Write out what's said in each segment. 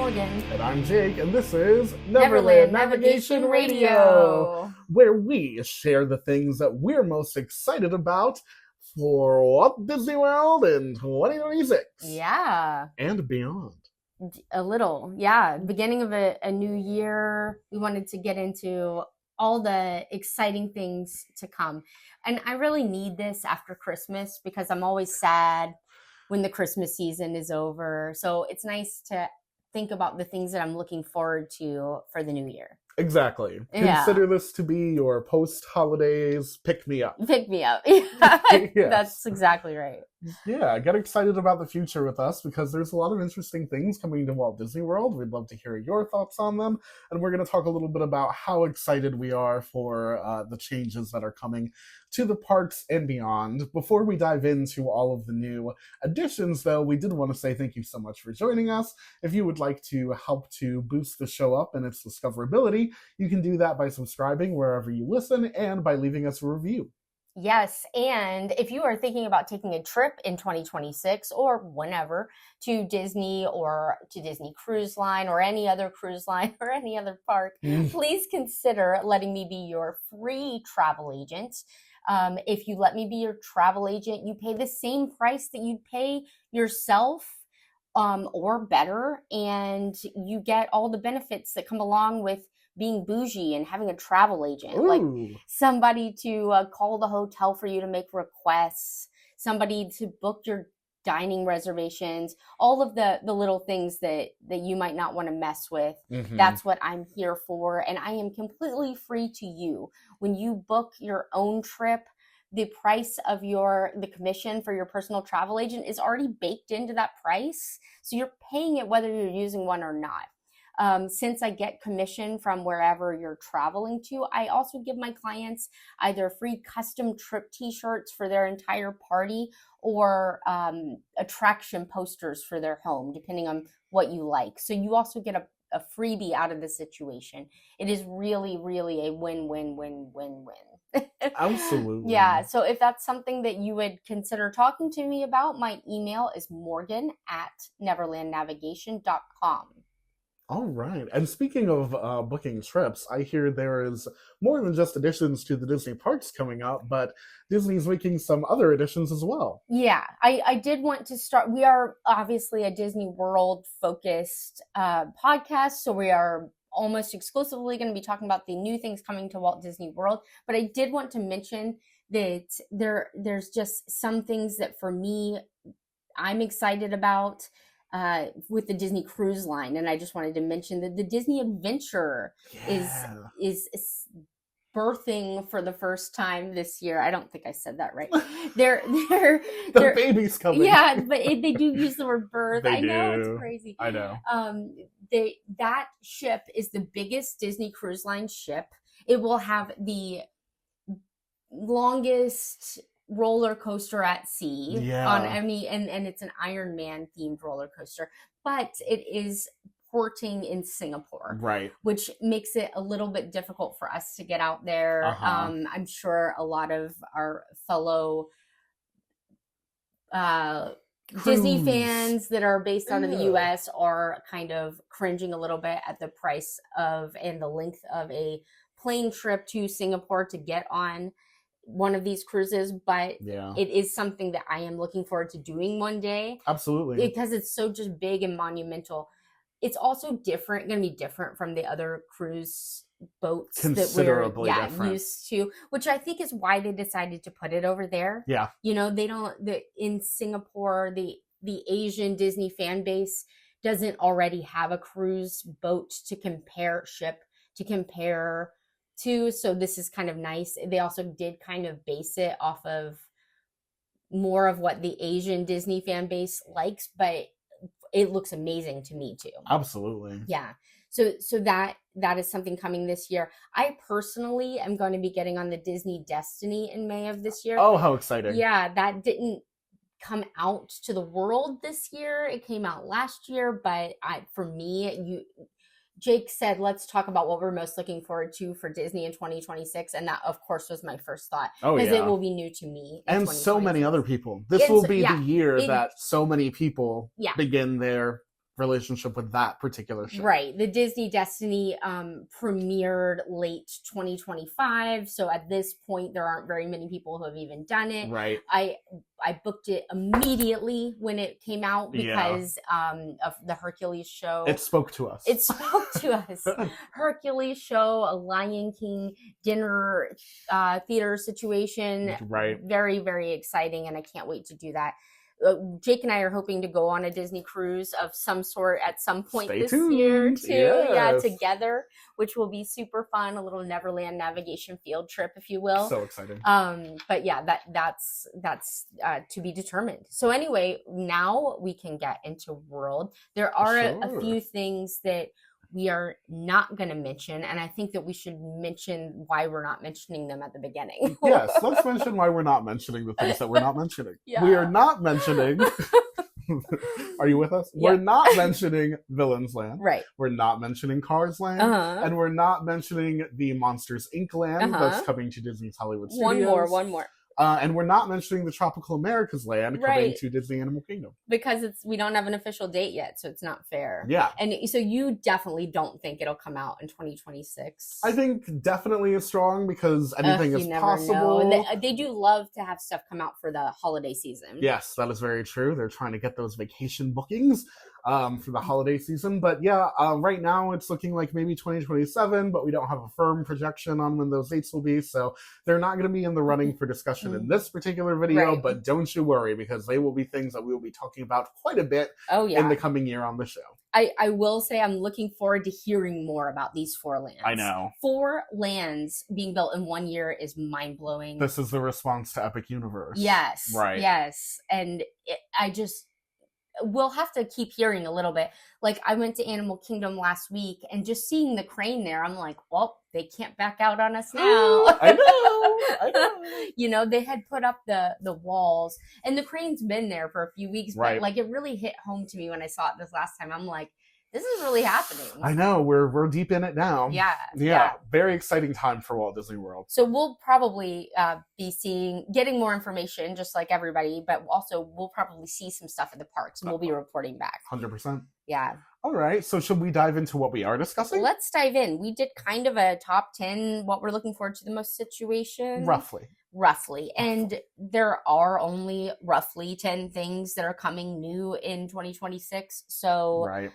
Morgan. And I'm Jake, and this is Neverland Navigation Radio, where we share the things that we're most excited about for Walt Disney World in 2026. Yeah. And beyond. A little, yeah. Beginning of a new year, we wanted to get into all the exciting things to come. And I really need this after Christmas because I'm always sad when the Christmas season is over. So it's nice to think about the things that I'm looking forward to for the new year. Exactly. Yeah. Consider this to be your post-holidays pick-me-up. Pick me up. Yes. That's exactly right. Yeah, get excited about the future with us because there's a lot of interesting things coming to Walt Disney World. We'd love to hear your thoughts on them. And we're going to talk a little bit about how excited we are for the changes that are coming to the parks and beyond. Before we dive into all of the new additions, though, we did want to say thank you so much for joining us. If you would like to help to boost the show up and its discoverability, you can do that by subscribing wherever you listen and by leaving us a review. Yes, and if you are thinking about taking a trip in 2026 or whenever to Disney or to Disney Cruise Line or any other cruise line or any other park, please consider letting me be your free travel agent. If you let me be your travel agent, you pay the same price that you'd pay yourself or better, and you get all the benefits that come along with being bougie and having a travel agent. Ooh. Like somebody to call the hotel for you to make requests, somebody to book your dining reservations, all of the little things that you might not want to mess with. Mm-hmm. That's what I'm here for. And I am completely free to you. When you book your own trip, the price of the commission for your personal travel agent is already baked into that price. So you're paying it whether you're using one or not. Since I get commission from wherever you're traveling to, I also give my clients either free custom trip t-shirts for their entire party or attraction posters for their home, depending on what you like. So you also get a freebie out of the situation. It is really, really a win-win-win-win-win. Absolutely. Yeah, so if that's something that you would consider talking to me about, my email is morgan@neverlandnavigation.com. All right. And speaking of booking trips, I hear there is more than just additions to the Disney parks coming up, but Disney's making some other additions as well. Yeah, I did want to start. We are obviously a Disney World focused podcast, so we are almost exclusively going to be talking about the new things coming to Walt Disney World. But I did want to mention that there's just some things that for me, I'm excited about. With the Disney Cruise Line, and I just wanted to mention that the Disney Adventure is birthing for the first time this year. I don't think I said that right. They're the baby's coming. Yeah, but they do use the word birth. I know, it's crazy. I know. That ship is the biggest Disney Cruise Line ship. It will have the longest roller coaster at sea and it's an Iron Man themed roller coaster, but it is porting in Singapore, right, which makes it a little bit difficult for us to get out there. I'm sure a lot of our fellow Disney fans that are based out of the US are kind of cringing a little bit at the price of and the length of a plane trip to Singapore to get on one of these cruises, but it is something that I am looking forward to doing one day. Absolutely. Because it's so just big and monumental. It's also going to be different from the other cruise boats that we're used to, which I think is why they decided to put it over there. Yeah. You know, in Singapore, the Asian Disney fan base doesn't already have a cruise boat to compare to, so this is kind of nice. They also did kind of base it off of more of what the Asian Disney fan base likes, but it looks amazing to me too. Absolutely. Yeah. So that is something coming this year. I personally am going to be getting on the Disney Destiny in May of this year. Oh, how exciting. Yeah, that didn't come out to the world this year. It came out last year, but for me, Jake said, let's talk about what we're most looking forward to for Disney in 2026. And that, of course, was my first thought. Because it will be new to me. And so many other people. This will be the year that so many people begin their relationship with that particular show. Right. The Disney Destiny premiered late 2025. So at this point, there aren't very many people who have even done it. Right. I booked it immediately when it came out because of the Hercules show. It spoke to us. It spoke to us. Hercules show, a Lion King dinner theater situation. Right. Very, very exciting, and I can't wait to do that. Jake and I are hoping to go on a Disney cruise of some sort at some point this year too. Yes. Yeah, together, which will be super fun. A little Neverland navigation field trip, if you will. So exciting. But yeah, that's to be determined. So anyway, now we can get into World. There are a few things that we are not going to mention, and I think that we should mention why we're not mentioning them at the beginning. Yes, let's mention why we're not mentioning the things that we're not mentioning. Yeah. We are not mentioning... Are you with us? Yeah. We're not mentioning Villains Land. Right. We're not mentioning Cars Land. And we're not mentioning the Monsters, Inc. Land that's coming to Disney's Hollywood Studios. One more. And we're not mentioning the Tropical Americas Land coming to Disney Animal Kingdom. Because we don't have an official date yet, so it's not fair. Yeah. And so you definitely don't think it'll come out in 2026? I think definitely is strong because anything is possible. They do love to have stuff come out for the holiday season. Yes, that is very true. They're trying to get those vacation bookings for the holiday season. But yeah, right now it's looking like maybe 2027, but we don't have a firm projection on when those dates will be. So they're not going to be in the running for discussion in this particular video, but don't you worry, because they will be things that we will be talking about quite a bit in the coming year on the show. I will say I'm looking forward to hearing more about these 4 lands. I know. 4 lands being built in 1 year is mind-blowing. This is the response to Epic Universe. Yes. Right. Yes. And we'll have to keep hearing a little bit. Like, I went to Animal Kingdom last week, and just seeing the crane there, I'm like, well, they can't back out on us now. I know. You know, they had put up the walls, and the crane's been there for a few weeks, but like, it really hit home to me when I saw it this last time. I'm like, this is really happening. I know. We're deep in it now. Yeah. Very exciting time for Walt Disney World. So we'll probably be getting more information, just like everybody, but also we'll probably see some stuff at the parks, and we'll be reporting back. 100%. Yeah. All right. So should we dive into what we are discussing? Let's dive in. We did kind of a top 10, what we're looking forward to the most situation. Roughly. And there are only roughly 10 things that are coming new in 2026. So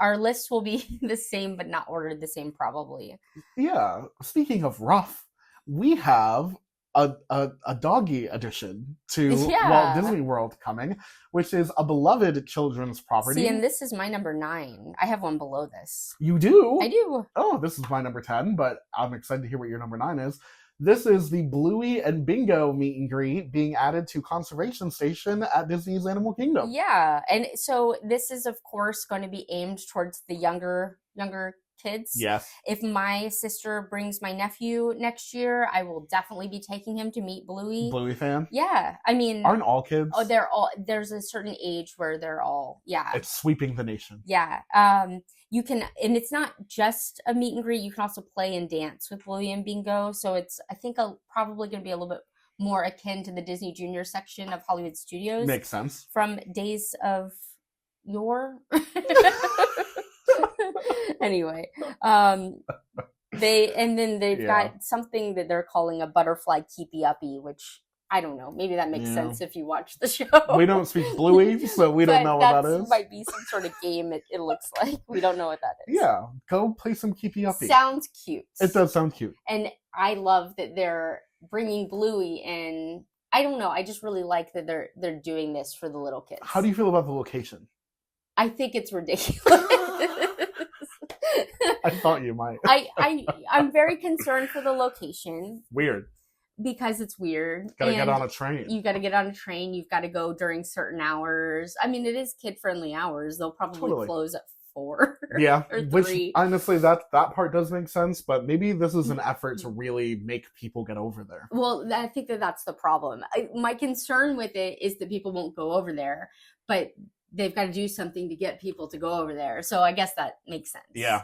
our list will be the same, but not ordered the same, probably. Yeah. Speaking of rough, we have a doggy addition to Walt Disney World coming, which is a beloved children's property. See, and this is my number 9. I have one below this. You do? I do. Oh, this is my number 10, but I'm excited to hear what your number 9 is. This is the Bluey and Bingo meet and greet being added to Conservation Station at Disney's Animal Kingdom. Yeah, and so this is, of course, going to be aimed towards the younger kids. Yes. If my sister brings my nephew next year, I will definitely be taking him to meet Bluey. Bluey fan? Yeah. I mean, aren't all kids? Oh, there's a certain age where they're all, It's sweeping the nation. Yeah. You can, and it's not just a meet and greet, you can also play and dance with Bluey and Bingo. So it's, I think, probably going to be a little bit more akin to the Disney Junior section of Hollywood Studios. Makes sense. From days of yore. Anyway, they've got something that they're calling a butterfly keepy uppy, which I don't know. Maybe that makes sense if you watch the show. We don't speak Bluey, so we don't know what that is. Might be some sort of game. It looks like we don't know what that is. Yeah, go play some keepy uppy. Sounds cute. It does sound cute, and I love that they're bringing Bluey in. I don't know. I just really like that they're doing this for the little kids. How do you feel about the location? I think it's ridiculous. I thought you might. I'm very concerned for the location. Weird. Because it's weird. Gotta get on a train. You gotta get on a train. You've got to go during certain hours. I mean, it is kid-friendly hours. They'll probably close at 4. Yeah. Or 3. Which, honestly, that part does make sense, but maybe this is an effort to really make people get over there. Well, I think that's the problem. My concern with it is that people won't go over there, but they've got to do something to get people to go over there. So I guess that makes sense. Yeah.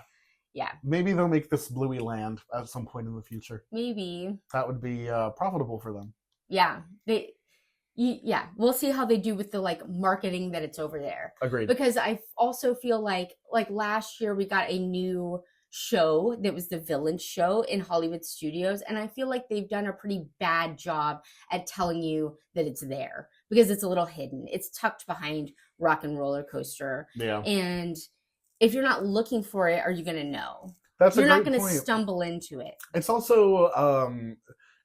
Yeah. Maybe they'll make this Bluey land at some point in the future. Maybe. That would be profitable for them. Yeah. Yeah, we'll see how they do with the like marketing that it's over there. Agreed. Because I also feel like last year we got a new show that was the Villain show in Hollywood Studios, and I feel like they've done a pretty bad job at telling you that it's there because it's a little hidden. It's tucked behind Rock and Roller Coaster. Yeah. And if you're not looking for it, are you going to know? That's You're a not great going to point. stumble into it. It's also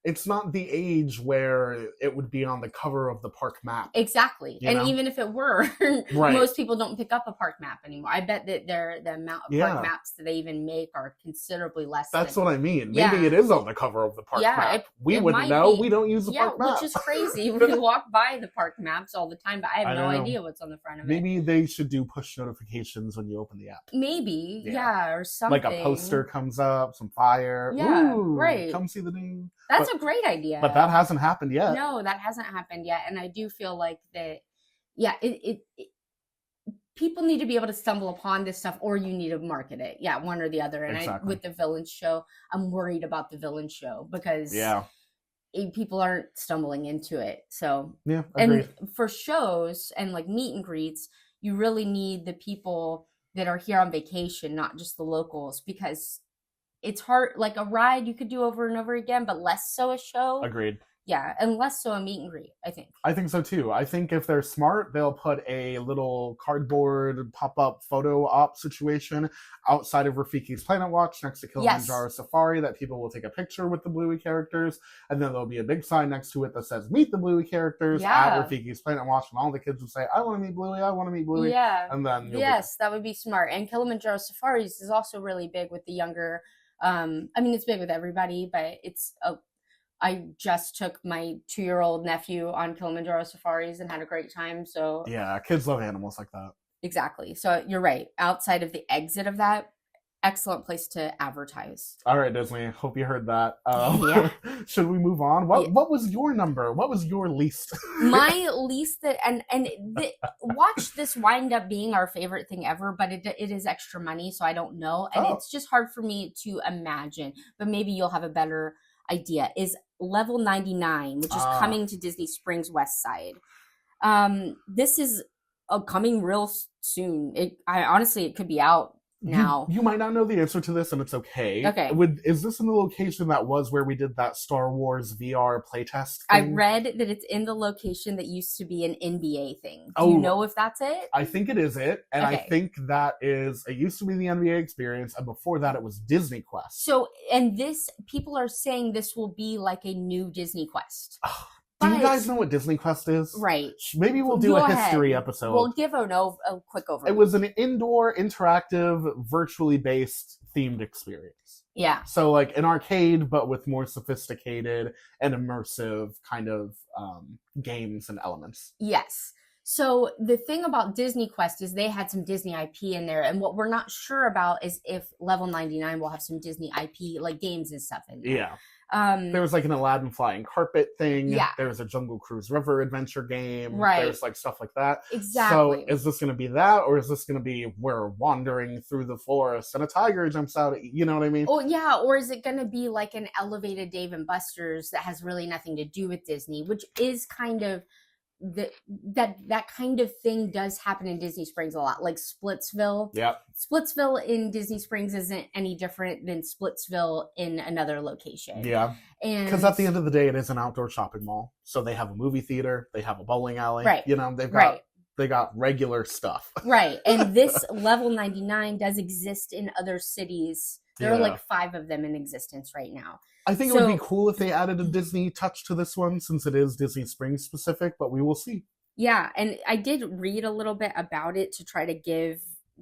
it's not the age where it would be on the cover of the park map. Exactly. You And know? even if it were, Right. most people don't pick up a park map anymore. I bet that the amount of Yeah. park maps that they even make are considerably less. That's what I mean. Yeah. Maybe it is on the cover of the park Yeah, map. We it wouldn't might know. be. We don't use the Yeah, park map. which is crazy. We walk by the park maps all the time, but I have I no know. idea what's on the front of it. Maybe they should do push notifications when you open the app. Maybe, Yeah. yeah, or something. Like a poster comes up, some fire. Yeah, Ooh, right. Come see the new. That's a great idea. But that hasn't happened yet. No, that hasn't happened yet. And I do feel like that, yeah, it people need to be able to stumble upon this stuff, or you need to market it. Yeah, one or the other. And Exactly. with the Villain show, I'm worried about the Villain show because people aren't stumbling into it. So yeah, agreed. And for shows and like meet and greets, you really need the people that are here on vacation, not just the locals, because it's hard. Like a ride you could do over and over again, but less so a show. Agreed. Yeah, and less so a meet and greet, I think. I think so too. I think if they're smart, they'll put a little cardboard pop-up photo op situation outside of Rafiki's Planet Watch next to Kilimanjaro Safari that people will take a picture with the Bluey characters, and then there'll be a big sign next to it that says "Meet the Bluey characters" at Rafiki's Planet Watch, and all the kids will say, "I want to meet Bluey, I want to meet Bluey." Yeah. And then that would be smart. And Kilimanjaro Safaris is also really big with the younger. I mean, it's big with everybody, but I just took my 2-year-old nephew on Kilimanjaro Safaris and had a great time. So yeah, kids love animals like that. Exactly. So you're right. Outside of the exit of that, excellent place to advertise. All right, Disney. Hope you heard that. Yeah. Should we move on? What was your number? What was your least? My least watch this wind up being our favorite thing ever, but it is extra money, so I don't know, and it's just hard for me to imagine. But maybe you'll have a better idea. Is Level 99, which is coming to Disney Springs West Side. This is coming real soon. It could be out now. You might not know the answer to this, and it's okay. Okay. Is this in the location that was where we did that Star Wars VR playtest thing? I read that it's in the location that used to be an NBA thing. Do you know if that's it? I think it is it, and I think that it used to be the NBA experience, and before that it was Disney Quest. So, and people are saying this will be like a new Disney Quest. Do you guys know what Disney Quest is? Right. Maybe we'll do a history episode. We'll give a quick overview. It was an indoor, interactive, virtually based themed experience. Yeah. So like an arcade, but with more sophisticated and immersive kind of games and elements. Yes. So the thing about Disney Quest is they had some Disney IP in there, and what we're not sure about is if Level 99 will have some Disney IP, like games and stuff in there. Yeah. There was like an Aladdin flying carpet thing. Yeah. There was a Jungle Cruise River adventure game. Right. There's like stuff like that. Exactly. So is this going to be that, or is this going to be we're wandering through the forest and a tiger jumps out? You know what I mean? Oh yeah. Or is it going to be like an elevated Dave and Buster's that has really nothing to do with Disney, which is kind of that kind of thing does happen in Disney Springs a lot, like Splitsville. Yeah. Splitsville in Disney Springs isn't any different than Splitsville in another location. Yeah. And because at the end of the day, it is an outdoor shopping mall. So they have a movie theater, they have a bowling alley. Right. You know, they got regular stuff. Right. And this Level 99 does exist in other cities. There are like 5 of them in existence right now. I think it would be cool if they added a Disney touch to this one, since it is Disney Springs specific, but we will see. Yeah, and I did read a little bit about it to try to give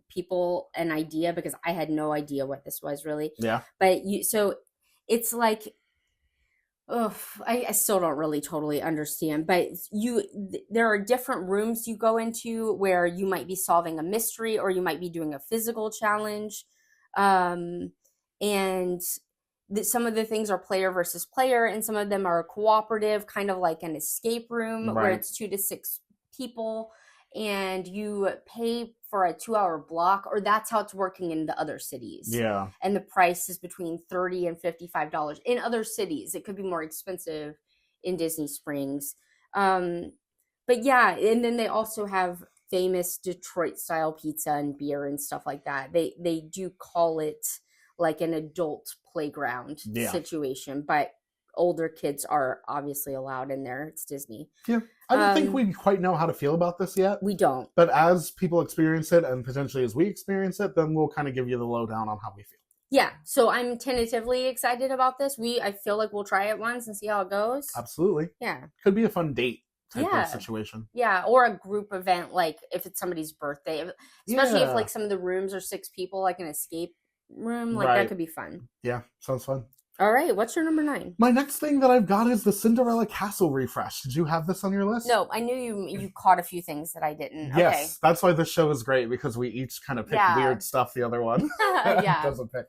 people an idea, because I had no idea what this was really. Yeah. But so it's like, I still don't really totally understand, but there are different rooms you go into where you might be solving a mystery, or you might be doing a physical challenge. And some of the things are player versus player, and some of them are cooperative, kind of like an escape room where it's 2 to 6 people, and you pay for a 2-hour block, or that's how it's working in the other cities. Yeah. And the price is between $30 and $55 in other cities. It could be more expensive in Disney Springs. But yeah, and then they also have famous Detroit style pizza and beer and stuff like that. They do call it like an adult playground situation, but older kids are obviously allowed in there. It's Disney. Yeah. I don't think we quite know how to feel about this yet. We don't. But as people experience it, and potentially as we experience it, then we'll kind of give you the lowdown on how we feel. Yeah, so I'm tentatively excited about this. I feel like we'll try it once and see how it goes. Absolutely. Yeah. Could be a fun date type of situation. Yeah, or a group event, like if it's somebody's birthday. Especially if like some of the rooms are 6 people, like an escape room. Like that could be fun. Yeah, sounds fun. All right, what's your number 9? My next thing that I've got is the Cinderella Castle refresh. Did you have this on your list? No, I knew you caught a few things that I didn't. Yes, okay. That's why this show is great, because we each kind of pick weird stuff the other one doesn't pick.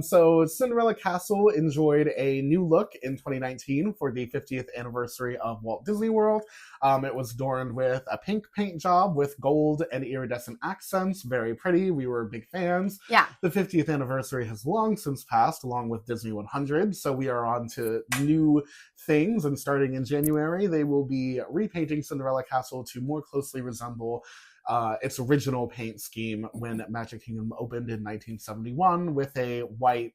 So Cinderella Castle enjoyed a new look in 2019 for the 50th anniversary of Walt Disney World. It was adorned with a pink paint job with gold and iridescent accents. Very pretty. We were big fans. Yeah. The 50th anniversary has long since passed, along with Disney 100. So we are on to new things. And starting in January, they will be repainting Cinderella Castle to more closely resemble its original paint scheme when Magic Kingdom opened in 1971 with a white,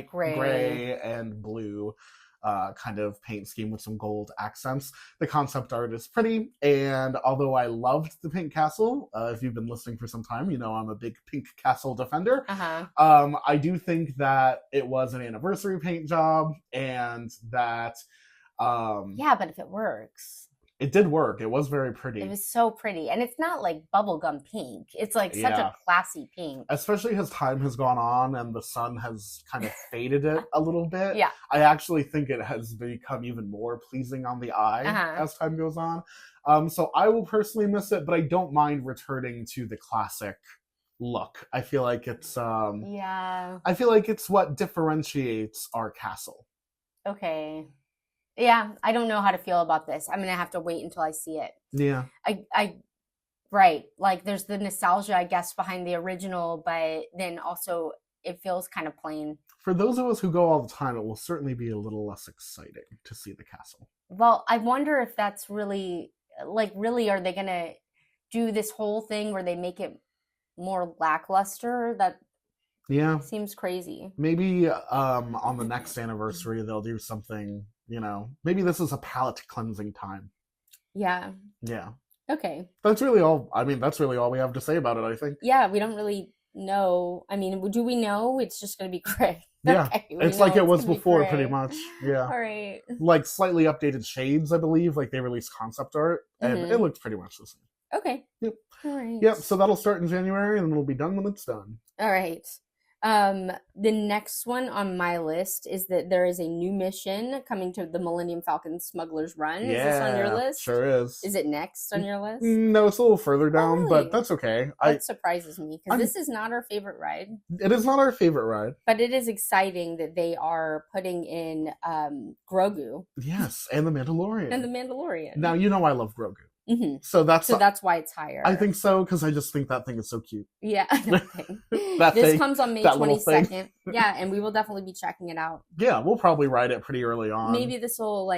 gray, and blue kind of paint scheme with some gold accents. The concept art is pretty, and although I loved the Pink Castle, if you've been listening for some time, you know I'm a big Pink Castle defender. I do think that it was an anniversary paint job, and that yeah, but if it works. It did work. It was very pretty. It was so pretty. And it's not like bubblegum pink. It's like such a classy pink. Especially as time has gone on and the sun has kind of faded it a little bit. Yeah. I actually think it has become even more pleasing on the eye as time goes on. So I will personally miss it, but I don't mind returning to the classic look. I feel like it's I feel like it's what differentiates our castle. Okay. Yeah, I don't know how to feel about this. I'm gonna have to wait until I see it. Yeah. Right. Like there's the nostalgia, I guess, behind the original, but then also it feels kind of plain. For those of us who go all the time, it will certainly be a little less exciting to see the castle. Well, I wonder if that's really are they gonna do this whole thing where they make it more lackluster? That seems crazy. Maybe on the next anniversary they'll do something. You know, maybe this is a palate cleansing time. Yeah. Yeah. Okay. That's really all. I mean, that's really all we have to say about it, I think. Yeah, we don't really know. I mean, do we know it's just going to be gray? Yeah. Okay, it's like it was before, pretty much. Yeah. All right. Like slightly updated shades, I believe. Like they released concept art, and it looks pretty much the same. Okay. Yep. All right. Yep. So that'll start in January, and it'll be done when it's done. All right. The next one on my list is that there is a new mission coming to the Millennium Falcon Smuggler's Run. Is this on your list? Sure is. Is it next on your list? No, it's a little further down, but that's okay. That surprises me because this is not our favorite ride. It is not our favorite ride. But it is exciting that they are putting in Grogu. Yes, and the Mandalorian. Now, you know I love Grogu. Mm-hmm. So that's why it's higher. I think so, because I just think that thing is so cute. Yeah, this comes on May 22nd. Yeah, and we will definitely be checking it out. Yeah, we'll probably ride it pretty early on. Maybe this will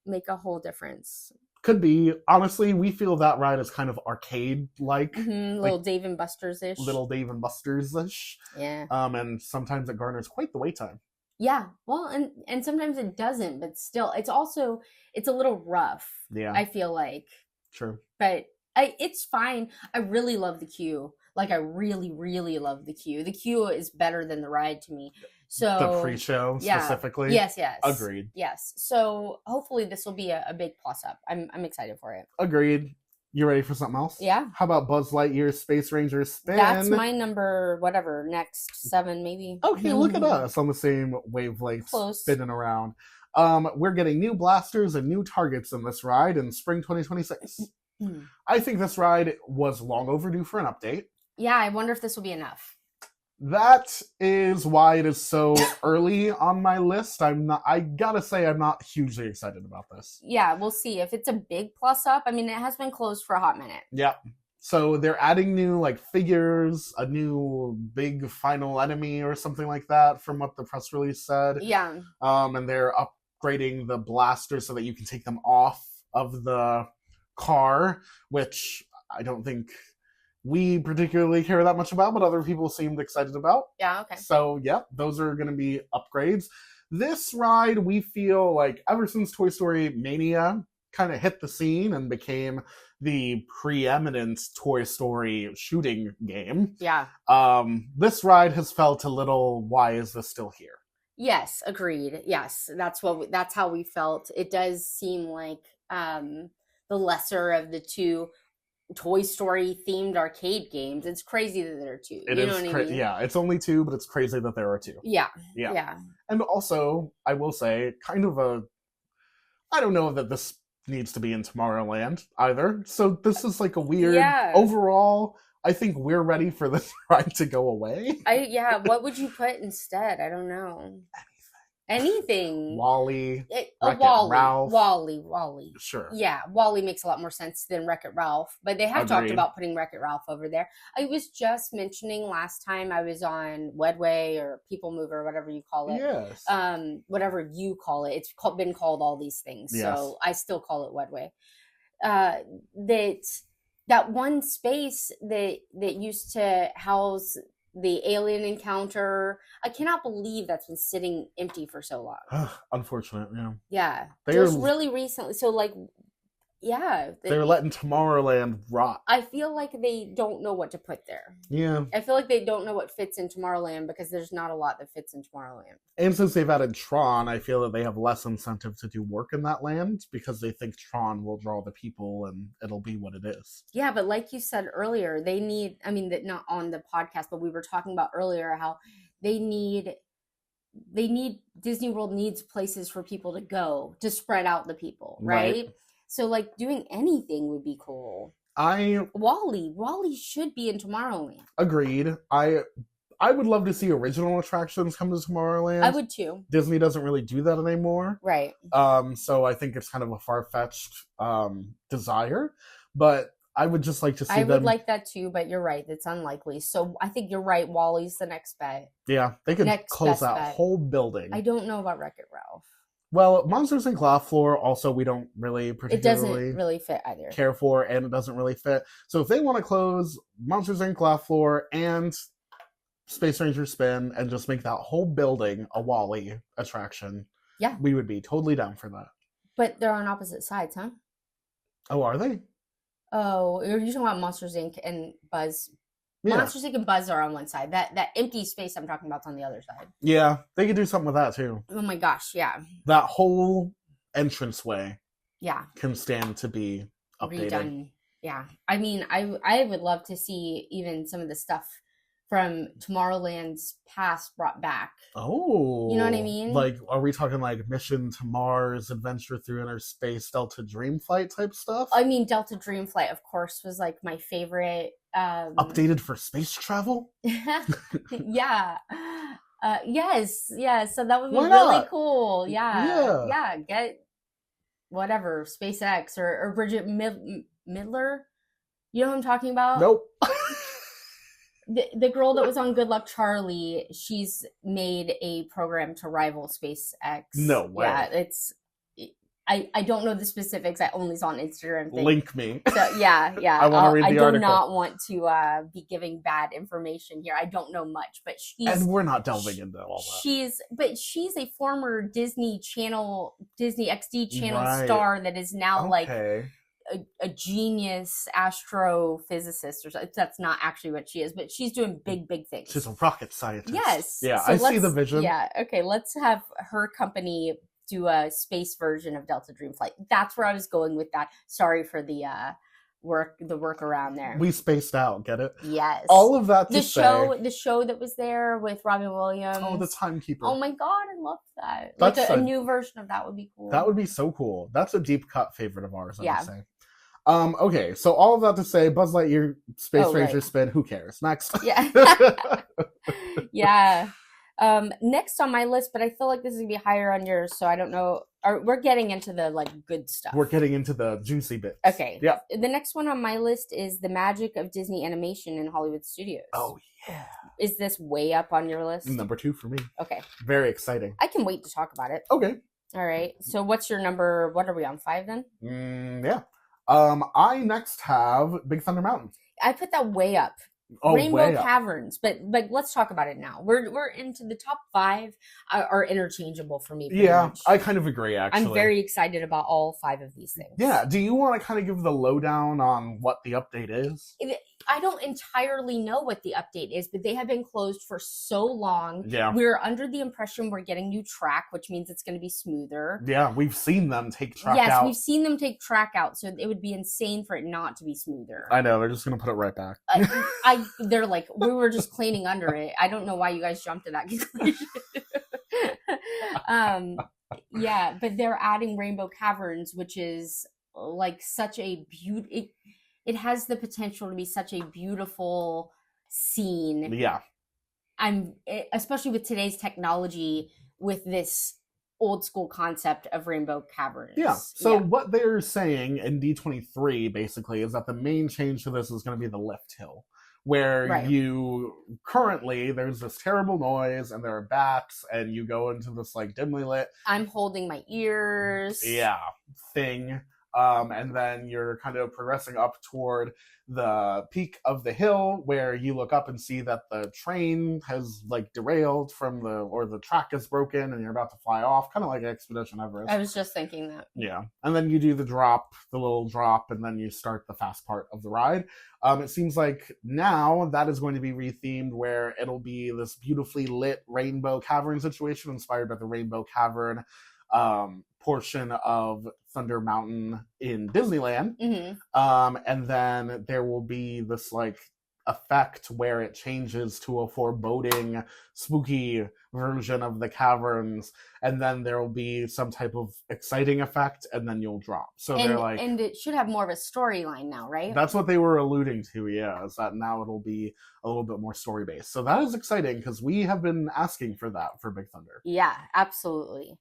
make a whole difference. Could be. Honestly, we feel that ride is kind of arcade-like. Little Dave and Buster's-ish. Little Dave and Buster's-ish. Yeah. And sometimes it garners quite the wait time. Yeah. Well, and sometimes it doesn't, but still, it's a little rough. Yeah. I feel like. True. But it's fine. I really love the queue. Like, I really, really love the queue. The queue is better than the ride to me. So the pre-show specifically? Yes. Agreed. Yes. So hopefully this will be a big plus up. I'm excited for it. Agreed. You ready for something else? Yeah. How about Buzz Lightyear's Space Ranger Spin? That's my number, next 7 maybe. Okay, look at us on the same wavelength. Close. Spinning around. We're getting new blasters and new targets in this ride in spring 2026. I think this ride was long overdue for an update. Yeah, I wonder if this will be enough. That is why it is so early on my list. I gotta say, I'm not hugely excited about this. Yeah, we'll see. If it's a big plus up, I mean, it has been closed for a hot minute. Yeah. So they're adding new figures, a new big final enemy or something like that from what the press release said. Yeah. And they're upgrading the blasters so that you can take them off of the car, which I don't think we particularly care that much about, but other people seemed excited about. Yeah, okay. So, yeah, those are going to be upgrades. This ride, we feel like ever since Toy Story Mania kind of hit the scene and became the preeminent Toy Story shooting game. Yeah. This ride has felt a little, why is this still here? Yes, agreed. Yes, that's how we felt. It does seem like the lesser of the two Toy Story themed arcade games. It's crazy that there are two. It is crazy. Yeah, it's only two, but it's crazy that there are two. Yeah. And also, I will say, kind of I don't know that this needs to be in Tomorrowland either. So this is like a weird, overall, I think we're ready for this ride to go away. What would you put instead? I don't know. Anything. Wall-E, Wall-E, Ralph. Wall-E. Sure. Yeah, Wall-E makes a lot more sense than Wreck-It Ralph. But they have talked Agreed. about putting Wreck-It Ralph over there. I was just mentioning last time I was on Wedway or PeopleMover, whatever you call it. Yes. Whatever you call it. It's been called all these things. Yes. So I still call it Wedway. That one space that used to house the alien encounter, I cannot believe that's been sitting empty for so long. Unfortunate, yeah. Yeah. Just really recently. So, like, yeah. They're letting Tomorrowland rot. I feel like they don't know what to put there. Yeah. I feel like they don't know what fits in Tomorrowland because there's not a lot that fits in Tomorrowland. And since they've added Tron, I feel that they have less incentive to do work in that land because they think Tron will draw the people and it'll be what it is. Yeah, but like you said earlier, they need, I mean, that not on the podcast, but we were talking about earlier how Disney World needs places for people to go to spread out the people, right? So, like, doing anything would be cool. Wall-E should be in Tomorrowland. Agreed. I would love to see original attractions come to Tomorrowland. I would too. Disney doesn't really do that anymore. Right. So I think it's kind of a far-fetched desire. But I would just like to see them. I would like that too, but you're right. It's unlikely. So I think you're right. Wall-E's the next bet. Yeah, they could close that whole building. I don't know about Wreck-It Ralph. Well, Monsters Inc. Laugh Floor also we don't really particularly it doesn't really fit either. Care for, and it doesn't really fit. So if they want to close Monsters Inc. Laugh Floor and Space Ranger Spin and just make that whole building a Wall-E attraction, yeah, we would be totally down for that. But they're on opposite sides, huh? Oh, are they? Oh, you're talking about Monsters Inc. and Buzz. Yeah. Monsters Inc. and Buzz are on one side. That empty space I'm talking about is on the other side. Yeah, they could do something with that too. Oh my gosh, yeah. That whole entranceway, can stand to be updated. Redone. Yeah, I mean, I would love to see even some of the stuff from Tomorrowland's past brought back. Oh, you know what I mean? Like, are we talking like Mission to Mars, Adventure Thru Inner Space, Delta Dreamflight type stuff? I mean, Delta Dreamflight, of course, was like my favorite. Updated for space travel? Yeah. Yes. So that would be really cool. Yeah. Get whatever, SpaceX or Bridget Midler. You know what I'm talking about? Nope. The girl that was on Good Luck Charlie, she's made a program to rival SpaceX. No way. Yeah, it's. I don't know the specifics. I only saw on Instagram. Link me. So yeah. I want to read the article. I do not want to be giving bad information here. I don't know much, but and we're not delving into all that. She's a former Disney XD channel star that is now like a genius astrophysicist, or that's not actually what she is, but she's doing big things. She's a rocket scientist. Yes. Yeah, so I see the vision. Yeah. Okay. Let's have her company do a space version of Delta Dreamflight. That's where I was going with that. Sorry for the work around there. We spaced out, get it? Yes. All of that to the show that was there with Robin Williams. Oh, the Timekeeper. Oh my god, I love that. Like a new version of that would be cool. That would be so cool. That's a deep cut favorite of ours, I would say. Okay, so all of that to say, Buzz Lightyear, Space Ranger Spin, who cares? Next. Yeah. Yeah. Next on my list, but I feel like this is gonna be higher on yours, so I don't know. We're getting into the like good stuff. We're getting into the juicy bits. Okay. Yeah. The next one on my list is the magic of Disney animation in Hollywood studios. Oh yeah. Is this way up on your list? Number 2 for me. Okay. Very exciting. I can wait to talk about it. Okay. All right. So what's your number? What are we on, 5 then? Yeah. I next have Big Thunder Mountain. I put that way up. Oh, Rainbow way up. Caverns, but let's talk about it now. We're into the top 5 are interchangeable for me. Yeah, much. I kind of agree, actually. I'm very excited about all 5 of these things. Yeah, do you want to kind of give the lowdown on what the update is? I don't entirely know what the update is, but they have been closed for so long. Yeah. We're under the impression we're getting new track, which means it's going to be smoother. Yeah, we've seen them take track out. Yes, we've seen them take track out, so it would be insane for it not to be smoother. I know, they're just going to put it right back. They're like, we were just cleaning under it. I don't know why you guys jumped to that conclusion. Yeah, but they're adding Rainbow Caverns, which is like such a it has the potential to be such a beautiful scene. Yeah. Especially with today's technology, with this old school concept of Rainbow Caverns. Yeah. So what they're saying in D23 basically is that the main change to this is going to be the lift hill, where you currently, there's this terrible noise and there are bats and you go into this like dimly lit, I'm holding my ears. Yeah. Thing. And then you're kind of progressing up toward the peak of the hill where you look up and see that the train has like derailed or the track is broken and you're about to fly off, kind of like Expedition Everest. I was just thinking that. Yeah. And then you do the little drop, and then you start the fast part of the ride. It seems like now that is going to be rethemed where it'll be this beautifully lit rainbow cavern situation inspired by the Rainbow Cavern portion of Thunder Mountain in Disneyland. Mm-hmm. And then there will be this like effect where it changes to a foreboding, spooky version of the caverns, and then there will be some type of exciting effect, and then you'll drop. So they're like, and it should have more of a storyline now, right? That's what they were alluding to, yeah, is that now it'll be a little bit more story based. So that is exciting because we have been asking for that for Big Thunder. Yeah, absolutely.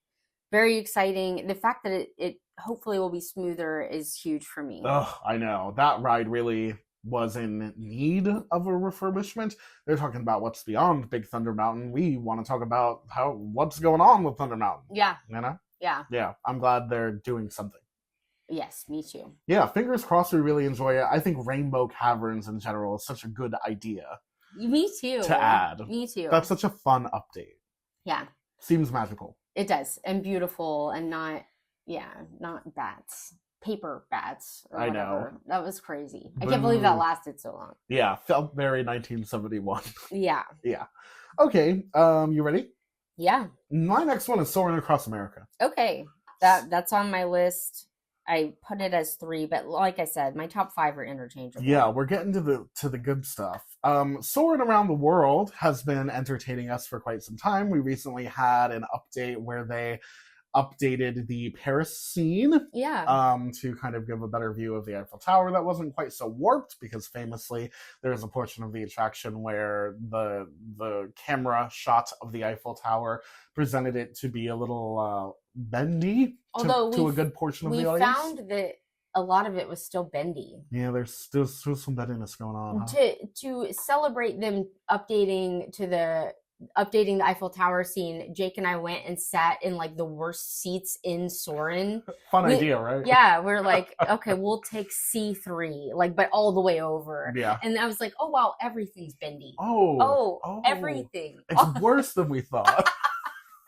Very exciting. The fact that it hopefully will be smoother is huge for me. Oh, I know. That ride really was in need of a refurbishment. They're talking about what's beyond Big Thunder Mountain. We want to talk about what's going on with Thunder Mountain. Yeah. You know? Yeah. Yeah. I'm glad they're doing something. Yes, me too. Yeah, fingers crossed we really enjoy it. I think Rainbow Caverns in general is such a good idea. Me too. To add. Me too. That's such a fun update. Yeah. Seems magical. It does. And beautiful and not bats. Paper bats. I know. That was crazy. I can't believe that lasted so long. Yeah, felt very 1971. Yeah. Yeah. Okay, you ready? Yeah. My next one is Soaring Across America. Okay. That's on my list. I put it as 3, but like I said, my top 5 are interchangeable. Yeah, we're getting to the good stuff. Soaring Around the World has been entertaining us for quite some time. We recently had an update where they updated the Paris scene. Yeah. To kind of give a better view of the Eiffel Tower that wasn't quite so warped, because famously there's a portion of the attraction where the camera shot of the Eiffel Tower presented it to be a little bendy to a good portion of the audience. We found that a lot of it was still bendy. Yeah, there's still some bendiness going on. To celebrate them updating the Eiffel Tower scene, Jake and I went and sat in like the worst seats in Soarin'. Fun idea, right? Yeah, we're like, okay, we'll take C3, like, but all the way over. Yeah. And I was like, oh wow, everything's bendy. Oh, everything. It's worse than we thought.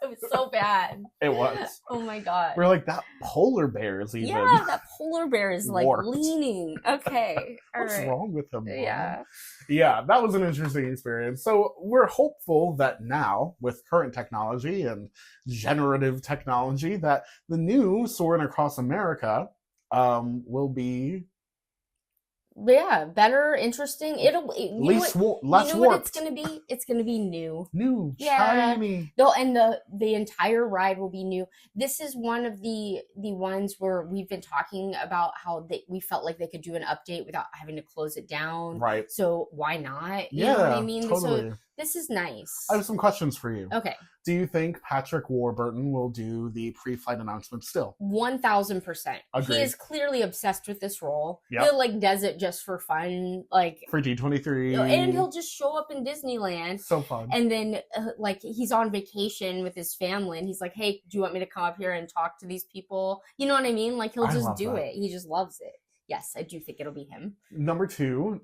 It was so bad. It was. Oh my god. We're like, that polar bear is even. Yeah, that polar bear is like warped. leaning. Okay. What's wrong with him? Mom? Yeah. Yeah, that was an interesting experience. So we're hopeful that now, with current technology and generative technology, that the new Soaring Across America will be... Yeah, better, interesting. Less warped. What it's gonna be? It's gonna be new. Shiny. And the entire ride will be new. This is one of the ones where we've been talking about how we felt like they could do an update without having to close it down. Right. So why not? You Yeah, know what I mean? totally. This is nice. I have some questions for you. Okay. Do you think Patrick Warburton will do the pre-flight announcement still? 1000%. Agreed. He is clearly obsessed with this role. Yep. He like does it just for fun, like for D23, and he'll just show up in Disneyland. So fun. And then like he's on vacation with his family, and he's like, "Hey, do you want me to come up here and talk to these people?" You know what I mean? Like he'll just do it. He just loves it. Yes, I do think it'll be him. Number 2,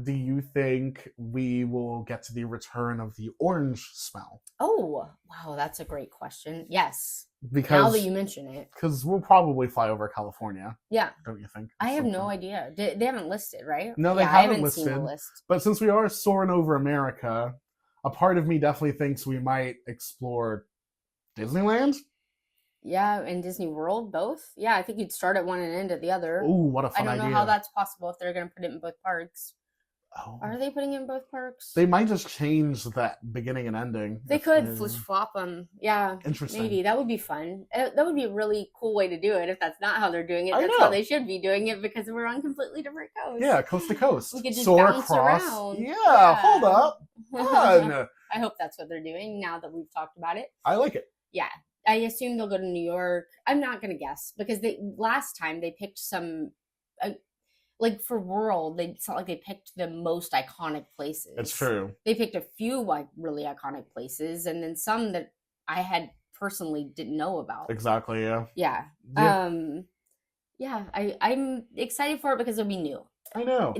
do you think we will get to the return of the orange smell? Oh, wow, that's a great question. Yes. Because now that you mention it. Because we'll probably fly over California. Yeah. Don't you think? I have no idea. They haven't listed, right? No, they haven't listed. Seen the list. But since we are soaring over America, a part of me definitely thinks we might explore Disneyland. Yeah, and Disney World, both. Yeah, I think you'd start at one and end at the other. Ooh, what a fun idea. I don't know how that's possible if they're going to put it in both parks. Oh. Are they putting it in both parks? They might just change that beginning and ending. They could flip-flop them. Yeah, interesting. Maybe. That would be fun. That would be a really cool way to do it if that's not how they're doing it. That's how they should be doing it because we're on completely different coasts. Yeah, coast to coast. We could just soar bounce across. around. Yeah, hold up. Fun. I hope that's what they're doing now that we've talked about it. I like it. Yeah. I assume they'll go to New York. I'm not going to guess because last time they picked some, like for World, it's not like they picked the most iconic places. It's true. They picked a few like really iconic places and then some that I had personally didn't know about. Exactly. Yeah. Yeah. I'm excited for it because it'll be new. I know.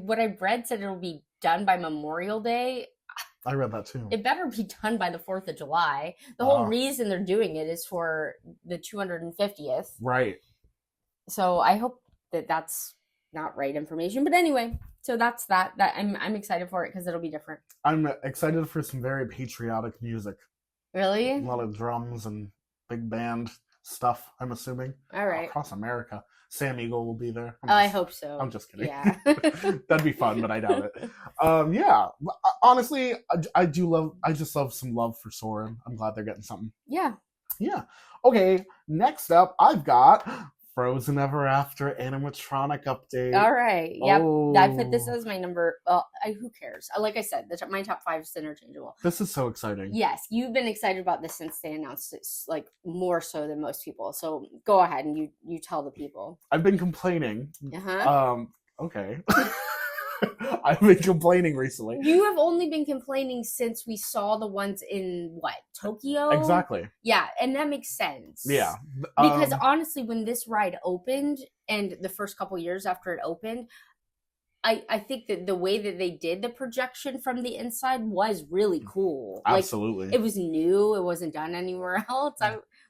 What I read said it'll be done by Memorial Day. I read that too. It better be done by the 4th of July. The whole reason they're doing it is for the 250th. Right. So I hope that that's not right information. But anyway, so that's that. I'm excited for it because it'll be different. I'm excited for some very patriotic music. Really? A lot of drums and big band stuff, I'm assuming. All right. Across America. Sam Eagle will be there. I hope so. I'm just kidding. Yeah. That'd be fun, but I doubt it. Yeah. Honestly, I just love some love for Soarin'. I'm glad they're getting something. Yeah. Yeah. Okay, next up, I've got Frozen Ever After animatronic update. All right. Yep. Oh. I put this as my number. Who cares? Like I said, my top 5 is interchangeable. This is so exciting. Yes, you've been excited about this since they announced it, like more so than most people. So go ahead and you tell the people. I've been complaining. Okay. I've been complaining recently. You have only been complaining since we saw the ones in Tokyo? Exactly. Yeah, and that makes sense. Yeah. Because honestly, when this ride opened and the first couple years after it opened, I think that the way that they did the projection from the inside was really cool. Absolutely. It was new. It wasn't done anywhere else.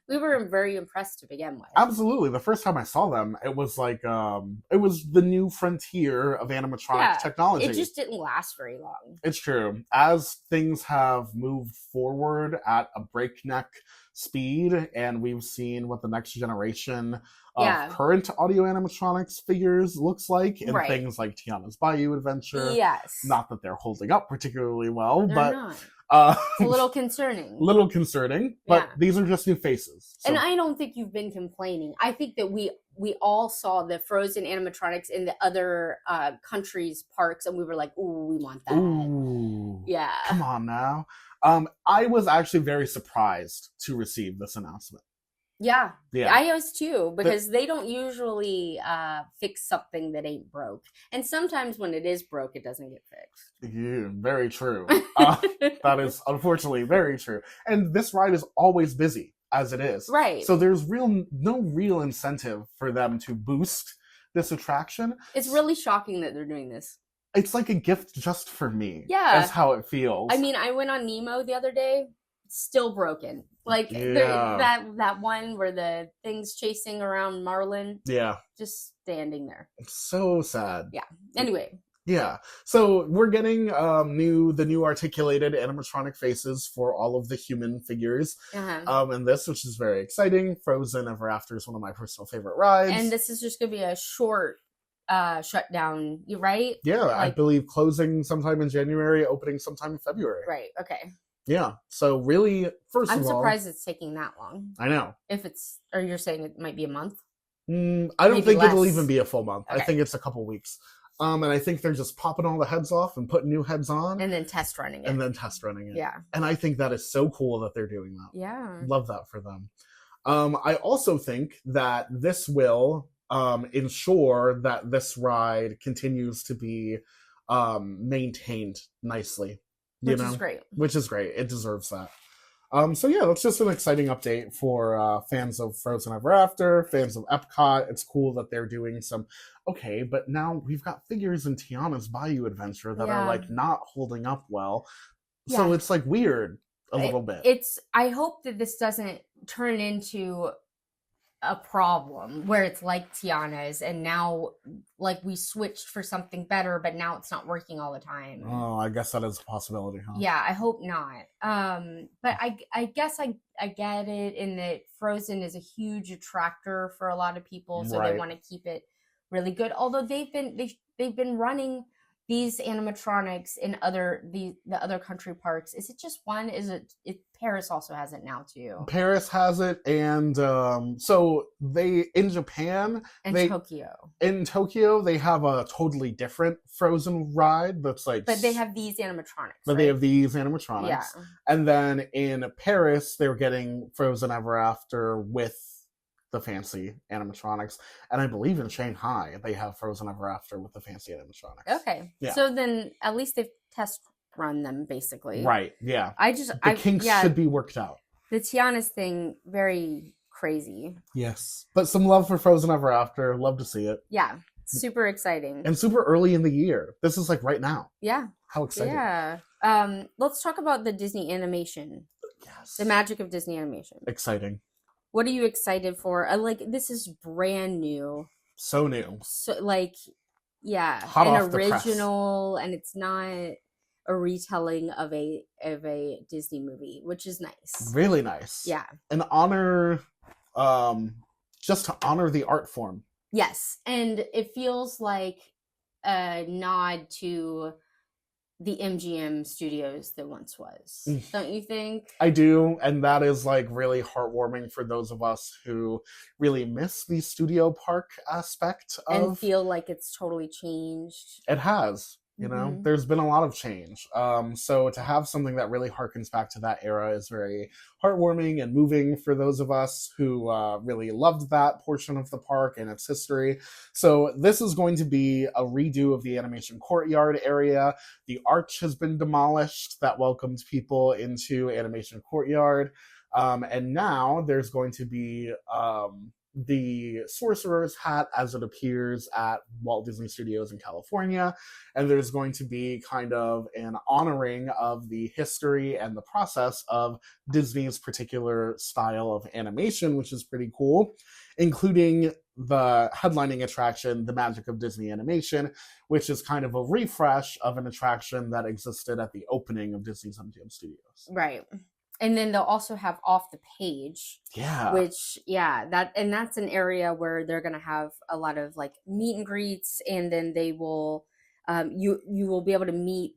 We were very impressed to begin with. Absolutely. The first time I saw them, it was like, it was the new frontier of animatronic technology. It just didn't last very long. It's true. As things have moved forward at a breakneck speed, and we've seen what the next generation of current audio animatronics figures looks like in things like Tiana's Bayou Adventure. Yes. Not that they're holding up particularly well, they're but not. It's a little concerning. But these are just new faces. So. And I don't think you've been complaining. I think that we all saw the Frozen animatronics in the other countries' parks, and we were like, ooh, we want that. Ooh. Yeah. Come on now. I was actually very surprised to receive this announcement. Yeah. I was too, because they don't usually fix something that ain't broke. And sometimes when it is broke, it doesn't get fixed. Yeah, very true. That is unfortunately very true. And this ride is always busy, as it is. Right. So there's no real incentive for them to boost this attraction. It's really shocking that they're doing this. It's like a gift just for me. Yeah. That's how it feels. I mean, I went on Nemo the other day. Still broken. That one where the thing's chasing around Marlin. Yeah. Just standing there. It's so sad. Yeah. Anyway. Yeah. So we're getting the new articulated animatronic faces for all of the human figures. In this, which is very exciting. Frozen Ever After is one of my personal favorite rides. And this is just gonna be a short shutdown, right? Yeah, I believe closing sometime in January, opening sometime in February. Right. Okay. Yeah. So really, I'm surprised it's taking that long. I know. Or you're saying it might be a month? I don't think it'll even be a full month. Okay. I think it's a couple weeks. And I think they're just popping all the heads off and putting new heads on. And then test running it. Yeah. And I think that is so cool that they're doing that. Yeah. Love that for them. I also think that this will ensure that this ride continues to be maintained nicely. Which is great. Which is great. It deserves that. So yeah, that's just an exciting update for fans of Frozen Ever After, fans of Epcot. It's cool that they're doing some, okay, but now we've got figures in Tiana's Bayou Adventure that are like not holding up well. So it's like weird a little bit. I hope that this doesn't turn into a problem where it's like Tiana's and now like we switched for something better, but now it's not working all the time. Oh, I guess that is a possibility, huh? Yeah, I hope not. But I guess I get it in that Frozen is a huge attractor for a lot of people, so they want to keep it really good. Although they've been running these animatronics in the other country parks. Is it just one? Is it Paris also has it now too? Paris has it, and so they in Japan and Tokyo. In Tokyo, they have a totally different Frozen ride that's like. But they have these animatronics. But they have these animatronics. Yeah. And then in Paris, they're getting Frozen Ever After with the fancy animatronics, and I believe in Shanghai they have Frozen Ever After with the fancy animatronics. Okay, so then at least they've test run them basically, right? Yeah, the kinks should be worked out. The Tiana's thing, very crazy. Yes, but some love for Frozen Ever After. Love to see it. Yeah, super exciting and super early in the year. This is like right now. Yeah, how exciting. Yeah. Let's talk about the Disney animation. Yes, the magic of Disney animation. Exciting. What are you excited for? Like, this is brand new. So new. So, like, yeah, hot an original, and it's not a retelling of a Disney movie, which is nice. Really nice. Yeah. An honor, just to honor the art form. Yes, and it feels like a nod to the MGM studios that once was. Don't you think? I do, and that is like really heartwarming for those of us who really miss the studio park aspect of, and feel like it's totally changed. It has. You know, there's been a lot of change. So to have something that really harkens back to that era is very heartwarming and moving for those of us who really loved that portion of the park and its history. So this is going to be a redo of the animation courtyard area. The arch has been demolished that welcomed people into animation courtyard. And now there's going to be the Sorcerer's Hat as it appears at Walt Disney Studios in California, and there's going to be kind of an honoring of the history and the process of Disney's particular style of animation, which is pretty cool, including the headlining attraction, The Magic of Disney Animation, which is kind of a refresh of an attraction that existed at the opening of Disney's MGM Studios. Right. And then they'll also have Off the Page. Yeah. Which, that's an area where they're going to have a lot of like meet and greets, and then they will, you will be able to meet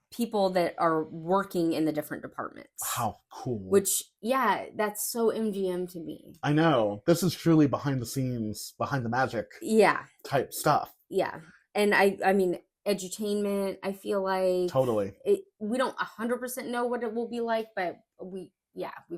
people that are working in the different departments. How cool. Which, that's so MGM to me. I know. This is truly behind the scenes, behind the magic. Yeah. Type stuff. Yeah. And I mean, edutainment, I feel like totally we don't 100% know what it will be like, but we've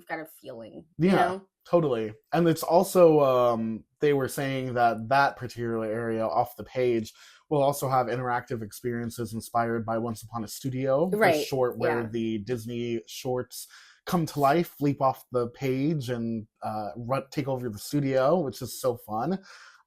got a feeling. Yeah, you know? Totally. And it's also they were saying that particular area Off the Page will also have interactive experiences inspired by Once Upon a Studio, right? The short where the Disney shorts come to life, leap off the page, and take over the studio, which is so fun.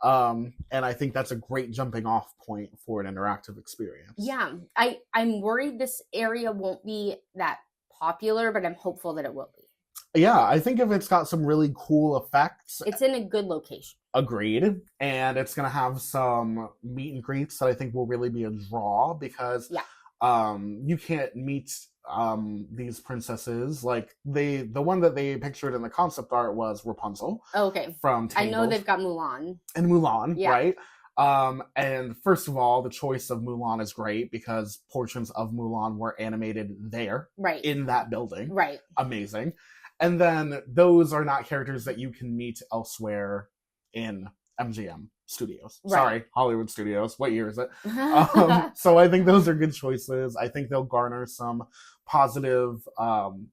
And I think that's a great jumping off point for an interactive experience. Yeah, I'm worried this area won't be that popular, but I'm hopeful that it will be. Yeah, I think if it's got some really cool effects. It's in a good location. Agreed. And it's going to have some meet and greets that I think will really be a draw because you can't meet these princesses. Like the one that they pictured in the concept art was Rapunzel. Oh, okay. From Tangled. I know they've got Mulan. And Mulan, right? And first of all, the choice of Mulan is great because portions of Mulan were animated there. Right. In that building. Right. Amazing. And then those are not characters that you can meet elsewhere in MGM Studios. Right. Sorry, Hollywood Studios. What year is it? So I think those are good choices. I think they'll garner some positive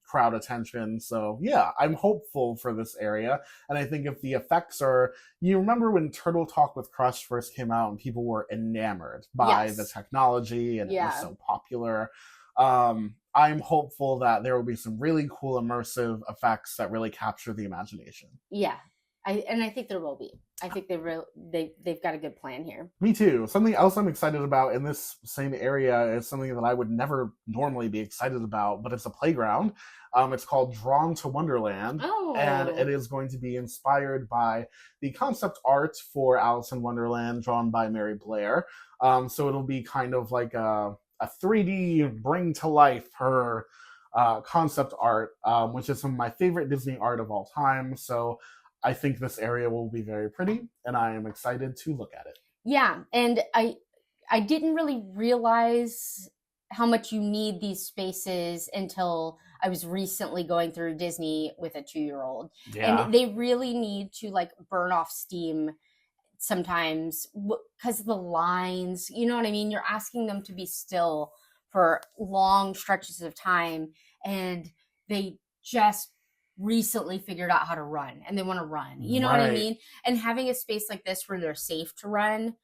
crowd attention. So yeah, I'm hopeful for this area. And I think if the effects are, you remember when Turtle Talk with Crush first came out and people were enamored by the technology and it was so popular. I'm hopeful that there will be some really cool immersive effects that really capture the imagination. Yeah. I think there will be. I think they've got a good plan here. Me too. Something else I'm excited about in this same area is something that I would never normally be excited about, but it's a playground. It's called Drawn to Wonderland, and it is going to be inspired by the concept art for Alice in Wonderland, drawn by Mary Blair. So it'll be kind of like a 3D bring to life her concept art, which is some of my favorite Disney art of all time. So I think this area will be very pretty, and I am excited to look at it. Yeah, and I didn't really realize how much you need these spaces until I was recently going through Disney with a 2-year-old. Yeah. And they really need to like burn off steam sometimes because of the lines, you know what I mean? You're asking them to be still for long stretches of time, and they just recently figured out how to run and they want to run, you know what I mean? And having a space like this where they're safe to run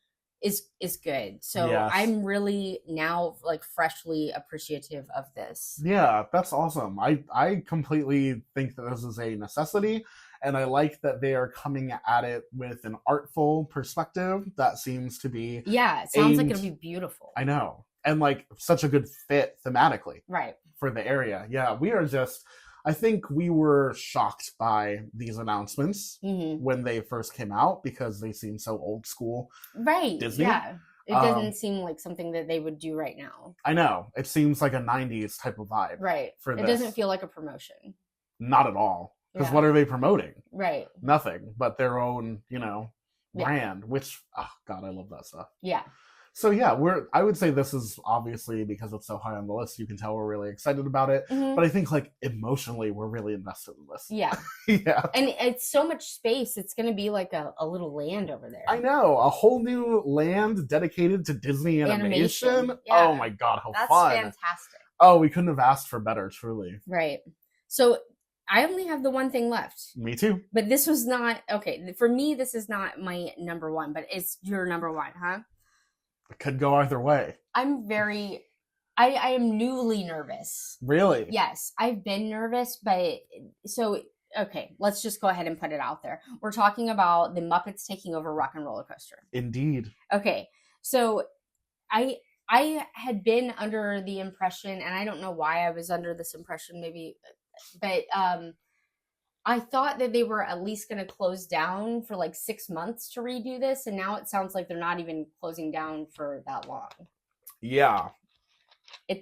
is good. So I'm really now like freshly appreciative of this. Yeah, that's awesome. I completely think that this is a necessity, and I like that they are coming at it with an artful perspective that seems to be it sounds like it'll be beautiful. I know. And like such a good fit thematically for the area. Yeah, we are just, I think we were shocked by these announcements when they first came out because they seem so old school. Disney. Yeah. It doesn't seem like something that they would do right now. I know. It seems like a 90s type of vibe. For this. It doesn't feel like a promotion. Not at all. Because what are they promoting? Right. Nothing but their own, brand, which, oh God, I love that stuff. Yeah. So yeah, I would say this is obviously, because it's so high on the list, you can tell we're really excited about it. But I think like emotionally, we're really invested in this. Yeah. Yeah. And it's so much space. It's going to be like a little land over there. I know. A whole new land dedicated to Disney animation. Yeah. Oh my God, how That's fun. That's fantastic. Oh, we couldn't have asked for better, truly. Right. So I only have the one thing left. Me too. But this was not, okay, for me, this is not my number one, but it's your number one, huh? It could go either way. I am newly nervous. Really? Yes, I've been nervous, but so, okay, let's just go ahead and put it out there. We're talking about the Muppets taking over Rock and Roller Coaster. Indeed. Okay, so I had been under the impression, and I don't know why I was under this impression, maybe, but I thought that they were at least going to close down for like 6 months to redo this, and now it sounds like they're not even closing down for that long. Yeah.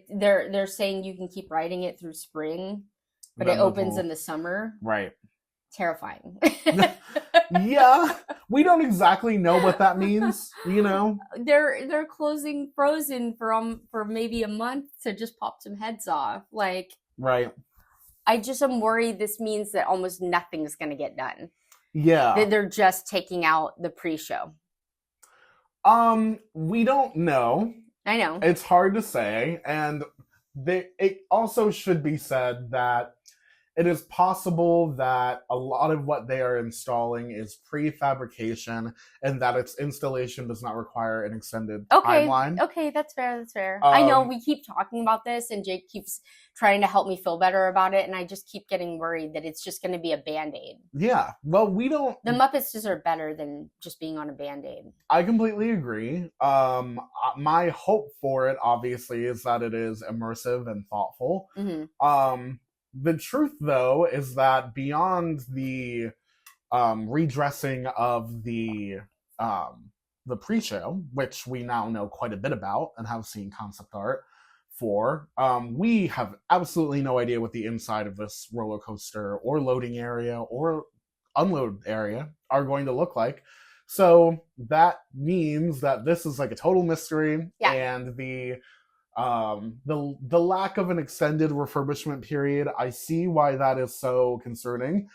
They're saying you can keep riding it through spring, but it opens in the summer. Right. Terrifying. Yeah. We don't exactly know what that means, They're closing Frozen for maybe a month to just pop some heads off. Like, right. I just am worried this means that almost nothing's going to get done. Yeah. That they're just taking out the pre-show. We don't know. I know. It's hard to say. And it also should be said that it is possible that a lot of what they are installing is prefabrication and that its installation does not require an extended timeline. Okay, that's fair. I know we keep talking about this and Jake keeps trying to help me feel better about it, and I just keep getting worried that it's just going to be a Band-Aid. Yeah, well, we don't... The Muppets deserve better than just being on a Band-Aid. I completely agree. My hope for it, obviously, is that it is immersive and thoughtful. The truth, though, is that beyond the redressing of the pre-show, which we now know quite a bit about and have seen concept art for, we have absolutely no idea what the inside of this roller coaster or loading area or unload area are going to look like. So that means that this is like a total mystery, and the lack of an extended refurbishment period, I see why that is so concerning.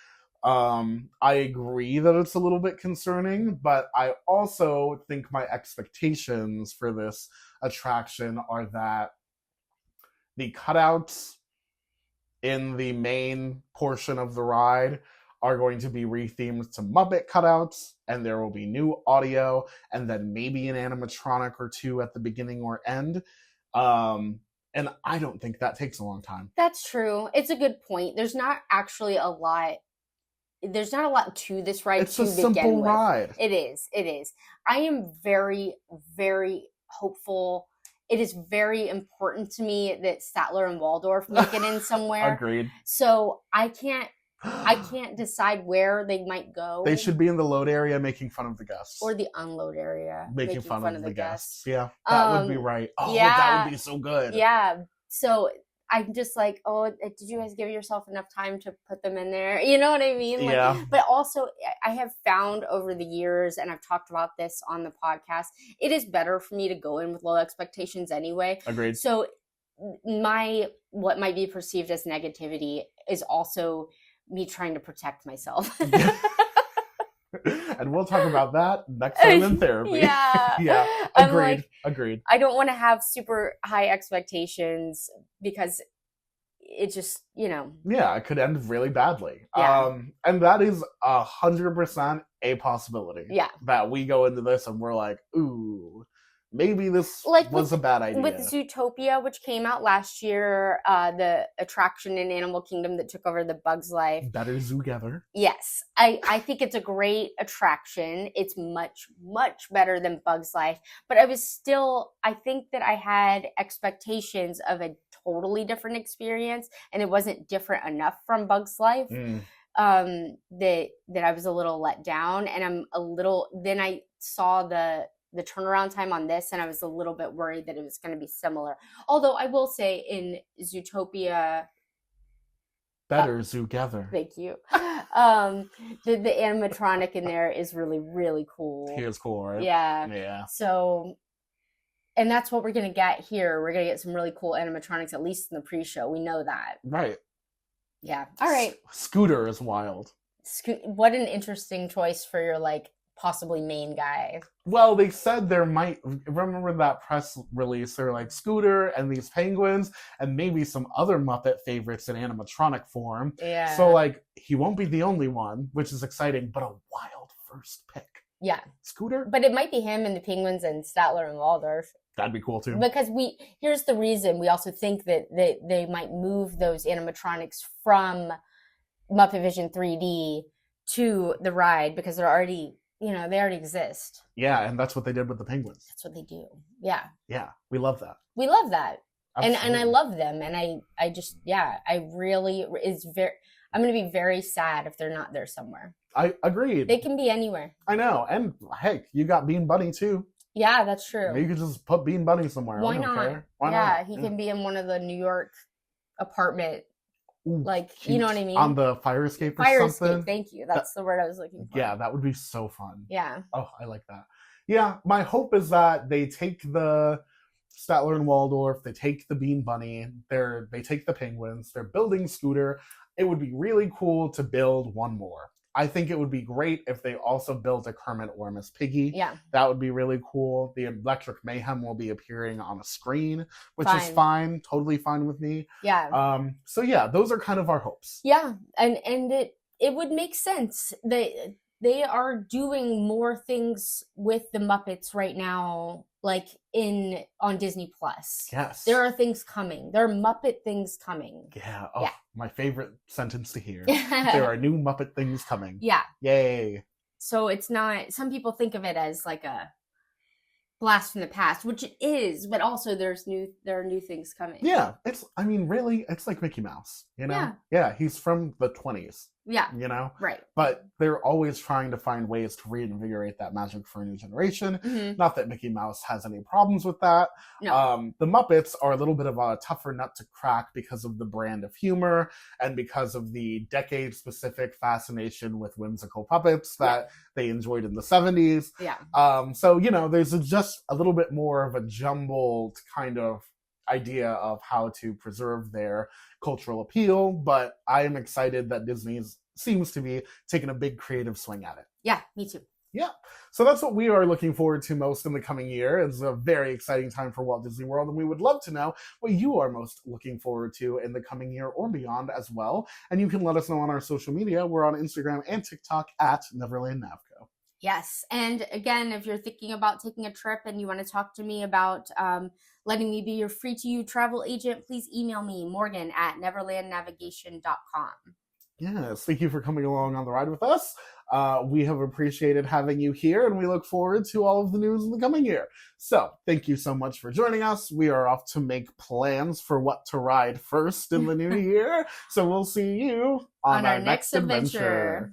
I agree that it's a little bit concerning, but I also think my expectations for this attraction are that the cutouts in the main portion of the ride are going to be rethemed to Muppet cutouts, and there will be new audio, and then maybe an animatronic or two at the beginning or end. And I don't think that takes a long time. That's true. It's a good point. There's not actually a lot. There's not a lot to this ride. It's to a simple begin with. ride. It is. It is. I am very, very hopeful. It is very important to me that Statler and Waldorf make it in somewhere. Agreed. So I can't decide where they might go. They should be in the load area making fun of the guests. Or the unload area. Making fun of the guests. Yeah, that would be right. Oh, yeah, that would be so good. Yeah. So I'm just like, oh, did you guys give yourself enough time to put them in there? You know what I mean? Like, yeah. But also, I have found over the years, and I've talked about this on the podcast, it is better for me to go in with low expectations anyway. Agreed. So what might be perceived as negativity is also me trying to protect myself. And we'll talk about that next time in therapy. Yeah. Yeah. Agreed. I don't want to have super high expectations because it just, Yeah, it could end really badly. Yeah. And that is 100% a possibility. Yeah. That we go into this and we're like, ooh, maybe this was a bad idea. With Zootopia, which came out last year, the attraction in Animal Kingdom that took over the Bugs Life. Better Zoogether. Yes. I think it's a great attraction. It's much, much better than Bugs Life. But I think that I had expectations of a totally different experience, and it wasn't different enough from Bugs Life. That I was a little let down, and then I saw the turnaround time on this, and I was a little bit worried that it was going to be similar. Although I will say in Zootopia, Better Zoogether. Thank you. The animatronic in there is really, really cool. He is cool, right? Yeah. So, and that's what we're going to get here. We're going to get some really cool animatronics, at least in the pre-show. We know that. Right. Yeah. All right. Scooter is wild. What an interesting choice for your, possibly main guy. Well, they said there might, remember that press release, they're like Scooter and these penguins and maybe some other Muppet favorites in animatronic form. Yeah. So he won't be the only one, which is exciting, but a wild first pick. Yeah. Scooter? But it might be him and the penguins and Statler and Waldorf. That'd be cool too. Because here's the reason, we also think that they might move those animatronics from Muppet Vision 3D to the ride because they're already, they already exist. Yeah, and that's what they did with the penguins. That's what they do. Yeah. Yeah, we love that. We love that. Absolutely. And I love them. And I just, I'm going to be very sad if they're not there somewhere. I agreed. They can be anywhere. I know. And heck, you got Bean Bunny too. Yeah, that's true. You could just put Bean Bunny somewhere. Why not? Care. Why not? He can be in one of the New York apartment. Ooh, you know what I mean? On the fire escape or something? Escape, thank you. That's the word I was looking for. Yeah, that would be so fun. Yeah. Oh, I like that. Yeah, my hope is that they take the Statler and Waldorf, they take the Bean Bunny, they take the penguins, they're building Scooter. It would be really cool to build one more. I think it would be great if they also built a Kermit or Miss Piggy. Yeah. That would be really cool. The Electric Mayhem will be appearing on a screen, which is fine. Totally fine with me. Yeah. So yeah, those are kind of our hopes. Yeah. And it would make sense. They are doing more things with the Muppets right now, on Disney Plus. Yes. There are things coming. There are Muppet things coming. Yeah. Oh, my favorite sentence to hear. There are new Muppet things coming. Yeah. Yay. So it's not, some people think of it as a blast from the past, which it is, but also there are new things coming. Yeah. Really, it's like Mickey Mouse, Yeah, he's from the 20s. Yeah. Right. But they're always trying to find ways to reinvigorate that magic for a new generation. Mm-hmm. Not that Mickey Mouse has any problems with that. No. The Muppets are a little bit of a tougher nut to crack because of the brand of humor and because of the decade-specific fascination with whimsical puppets that they enjoyed in the 70s. Yeah. So, there's just a little bit more of a jumbled kind of idea of how to preserve their cultural appeal, but I am excited that Disney's seems to be taking a big creative swing at it. Yeah, me too. Yeah. So that's what we are looking forward to most in the coming year. It's a very exciting time for Walt Disney World, and we would love to know what you are most looking forward to in the coming year or beyond as well. And you can let us know on our social media. We're on Instagram and TikTok at Neverland Navco. Yes. And again, if you're thinking about taking a trip and you want to talk to me about letting me be your free to you travel agent, please email me, morgan@neverlandnavigation.com. Yes, thank you for coming along on the ride with us. We have appreciated having you here, and we look forward to all of the news in the coming year. So, thank you so much for joining us. We are off to make plans for what to ride first in the new year. So, we'll see you on our next adventure.